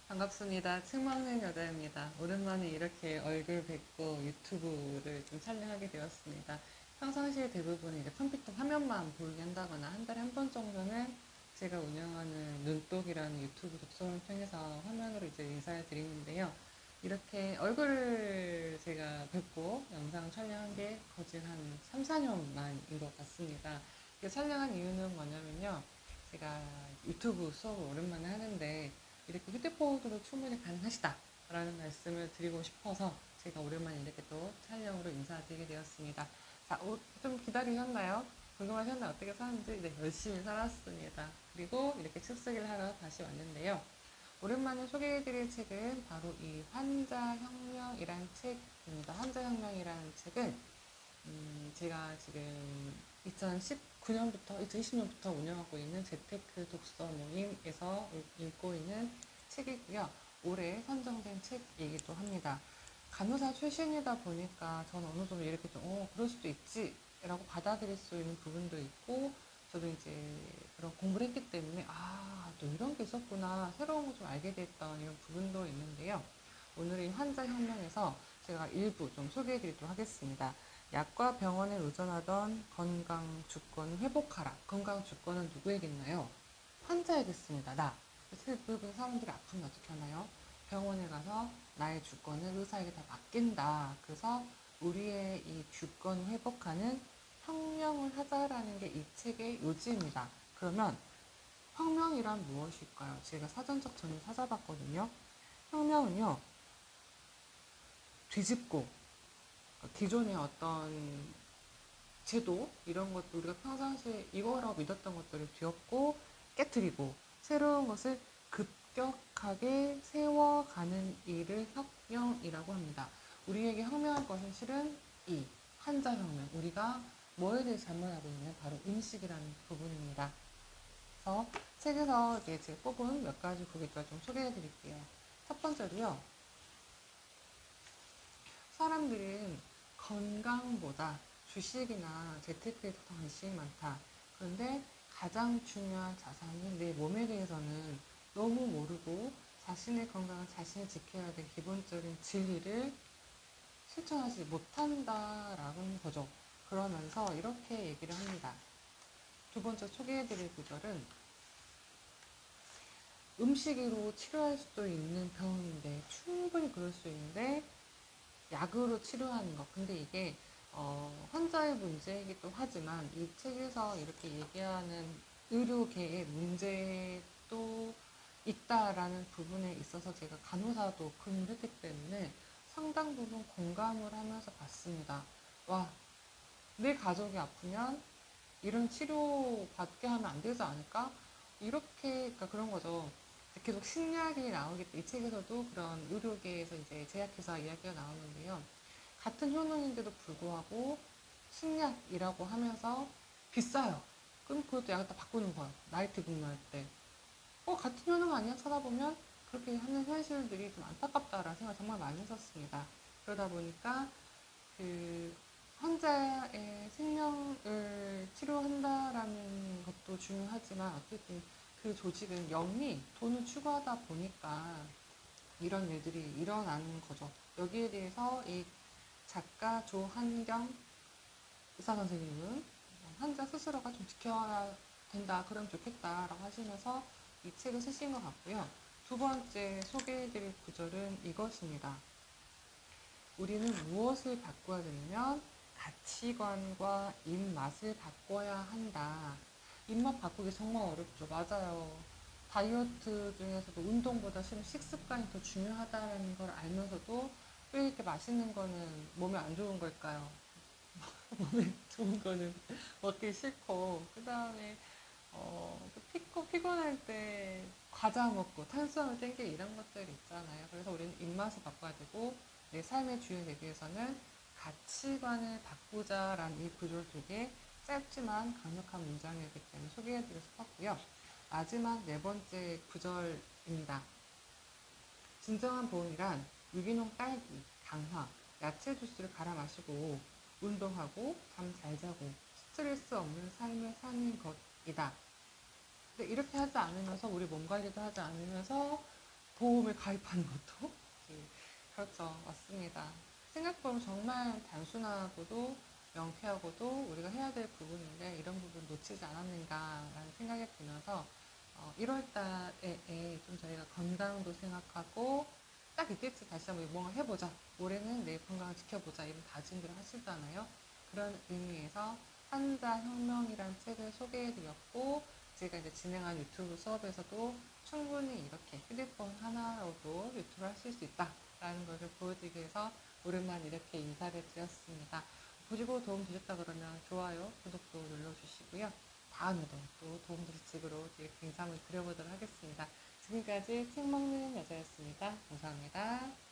반갑습니다. 책 먹는 여자입니다. 오랜만에 이렇게 얼굴 뵙고 유튜브를 좀 촬영하게 되었습니다. 평상시에 대부분 이제 컴퓨터 화면만 보이게 한다거나 한 달에 한 번 정도는 제가 운영하는 눈독이라는 유튜브 독서를 통해서 화면으로 이제 인사를 드리는데요. 이렇게 얼굴을 제가 뵙고 영상 촬영한 게 거진 한 3, 4년 만인 것 같습니다. 촬영한 이유는 뭐냐면요. 제가 유튜브 수업을 오랜만에 하는데 이렇게 휴대폰으로 충분히 가능하시다 라는 말씀을 드리고 싶어서 제가 오랜만에 이렇게 또 촬영으로 인사드리게 되었습니다. 자, 좀 기다리셨나요? 궁금하셨나요? 어떻게 사는지? 네, 열심히 살았습니다. 그리고 이렇게 책 쓰기를 하러 다시 왔는데요. 오랜만에 소개해드릴 책은 바로 이 환자혁명이라는 책입니다. 환자혁명이라는 책은 제가 지금 2019년부터 2020년부터 운영하고 있는 재테크 독서 모임에서 읽고 있는 책이고요. 올해 선정된 책이기도 합니다. 간호사 출신이다 보니까 저는 어느 정도 이렇게 좀 그럴 수도 있지 라고 받아들일 수 있는 부분도 있고, 저도 이제 그런 공부를 했기 때문에 또 이런 게 있었구나, 새로운 거 좀 알게 됐던 이런 부분도 있는데요. 오늘은 환자혁명에서 제가 일부 좀 소개해 드리도록 하겠습니다. 약과 병원에 의존하던 건강 주권을 회복하라. 건강 주권은 누구에겠나요? 환자에겠습니다. 나. 대부분 사람들이 아프면 어떻게 하나요? 병원에 가서 나의 주권을 의사에게 다 맡긴다. 그래서 우리의 이 주권을 회복하는 혁명을 하자라는 게 이 책의 요지입니다. 그러면 혁명이란 무엇일까요? 제가 사전적 정의를 찾아봤거든요. 혁명은요, 뒤집고 기존의 어떤 제도 이런 것도 우리가 평상시에 이거라고 믿었던 것들을 뒤엎고 깨뜨리고 새로운 것을 급격하게 세워가는 일을 혁명이라고 합니다. 우리에게 혁명할 것은 실은 이 한자혁명, 우리가 뭐에 대해 잘못하고 있는 바로 음식이라는 부분입니다. 그래서 책에서 이제 제가 뽑은 몇 가지 구기들 좀 소개해 드릴게요. 첫 번째로요, 사람들은 건강보다 주식이나 재테크에 더 관심이 많다. 그런데 가장 중요한 자산인 내 몸에 대해서는 너무 모르고 자신의 건강을 자신이 지켜야 될 기본적인 진리를 실천하지 못한다라는 거죠. 그러면서 이렇게 얘기를 합니다. 두 번째 소개해드릴 구절은 음식으로 치료할 수도 있는 병인데, 충분히 그럴 수 있는데 약으로 치료하는 것. 근데 이게 환자의 문제이기도 하지만 이 책에서 이렇게 얘기하는 의료계의 문제도 있다라는 부분에 있어서 제가 간호사도 근무를 했기 때문에 상당 부분 공감을 하면서 봤습니다. 와, 내 가족이 아프면 이런 치료 받게 하면 안 되지 않을까? 이렇게, 그러니까 그런 거죠. 계속 신약이 나오기 때문에 이 책에서도 그런 의료계에서 이제 제약회사 이야기가 나오는데요. 같은 효능인데도 불구하고 신약이라고 하면서 비싸요. 그럼 그것도 약을 다 바꾸는 거예요. 나이트 근무할 때. 같은 효능 아니야? 찾아보면 그렇게 하는 현실들이 좀 안타깝다라는 생각을 정말 많이 했었습니다. 그러다 보니까 그 환자의 생명을 치료한다라는 것도 중요하지만 어쨌든 그 조직은 영리, 돈을 추구하다 보니까 이런 일들이 일어나는 거죠. 여기에 대해서 이 작가 조한경 의사 선생님은 환자 스스로가 좀 지켜야 된다, 그러면 좋겠다라고 하시면서 이 책을 쓰신 것 같고요. 두 번째 소개해드릴 구절은 이것입니다. 우리는 무엇을 바꿔야 되냐면 가치관과 입맛을 바꿔야 한다. 입맛 바꾸기 정말 어렵죠. 맞아요. 다이어트 중에서도 운동보다 실은 식습관이 더 중요하다는 걸 알면서도 왜 이렇게 맛있는 거는 몸에 안 좋은 걸까요? 몸에 좋은 거는 먹기 싫고, 그 다음에 피곤할 때 과자 먹고 탄수화물 땡겨 이런 것들이 있잖아요. 그래서 우리는 입맛을 바꿔야 되고 내 삶의 주인이 되기 위해서는 가치관을 바꾸자라는 이 구절 되게 짧지만 강력한 문장이었기 때문에 소개해드리고 싶었고요. 마지막 네 번째 구절입니다. 진정한 보온이란 유기농 딸기, 강화, 야채 주스를 갈아 마시고 운동하고 잠 잘 자고 스트레스 없는 삶을 사는 것이다. 근데 이렇게 하지 않으면서 우리 몸 관리도 하지 않으면서 보험에 가입하는 것도 그렇죠. 맞습니다. 생각보면 정말 단순하고도 명쾌하고도 우리가 해야 될 부분인데 이런 부분 놓치지 않았는가라는 생각이 들면서 1월 달에 좀 저희가 건강도 생각하고 딱 이때쯤 다시 한번 뭔가 해보자. 올해는 내 건강을 지켜보자. 이런 다짐들을 하시잖아요. 그런 의미에서 한자 혁명이라는 책을 소개해드렸고 제가 이제 진행한 유튜브 수업에서도 충분히 이렇게 휴대폰 하나로도 유튜브를 하실 수 있다라는 것을 보여드리기 위해서 오랜만에 이렇게 인사를 드렸습니다. 보시고 도움 되셨다 그러면 좋아요, 구독도 눌러주시고요. 다음에도 또 도움 되실 책으로 이렇게 인사 한번 드려보도록 하겠습니다. 지금까지 책 먹는 여자였습니다. 감사합니다.